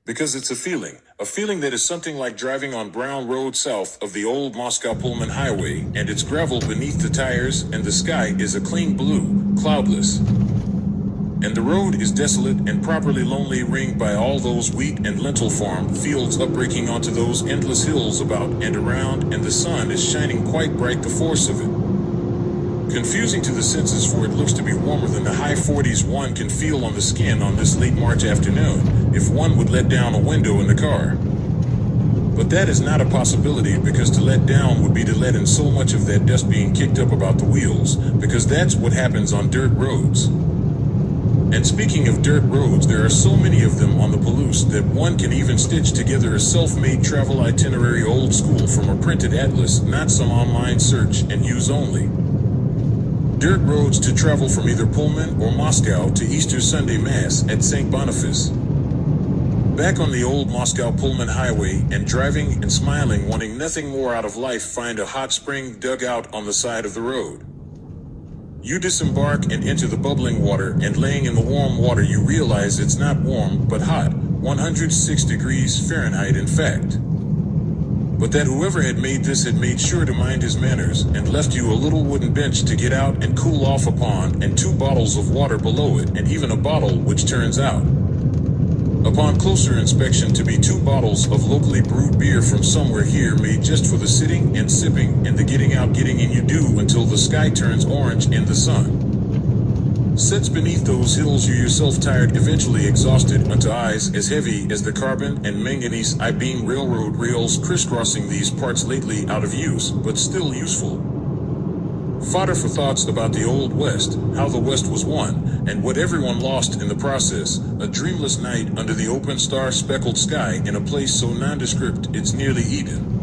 Because it's a feeling that is something like driving on Brown Road south of the old Moscow-Pullman highway, and it's gravel beneath the tires, and the sky is a clean blue, cloudless. And the road is desolate and properly lonely, ringed by all those wheat and lentil farm fields upbreaking onto those endless hills about and around, and the sun is shining quite bright, the force of it. Confusing to the senses, for it looks to be warmer than the high 40s one can feel on the skin on this late March afternoon, if one would let down a window in the car. But that is not a possibility, because to let down would be to let in so much of that dust being kicked up about the wheels, because that's what happens on dirt roads. And speaking of dirt roads, there are so many of them on the Palouse that one can even stitch together a self-made travel itinerary, old school, from a printed atlas, not some online search and use only. Dirt roads to travel from either Pullman or Moscow to Easter Sunday Mass at St. Boniface. Back on the old Moscow-Pullman highway, and driving and smiling, wanting nothing more out of life, find a hot spring dug out on the side of the road. You disembark and enter the bubbling water, and laying in the warm water you realize it's not warm but hot, 106 degrees Fahrenheit in fact. But that whoever had made this had made sure to mind his manners, and left you a little wooden bench to get out and cool off upon, and 2 bottles of water below it, and even a bottle which turns out, upon closer inspection, to be 2 bottles of locally brewed beer from somewhere here, made just for the sitting and sipping and the getting out getting in you do until the sky turns orange and the sun sets beneath those hills, you yourself tired, eventually exhausted, unto eyes as heavy as the carbon and manganese I-beam railroad rails crisscrossing these parts, lately out of use, but still useful. Fodder for thoughts about the Old West, how the West was won, and what everyone lost in the process. A dreamless night under the open star-speckled sky, in a place so nondescript it's nearly Eden.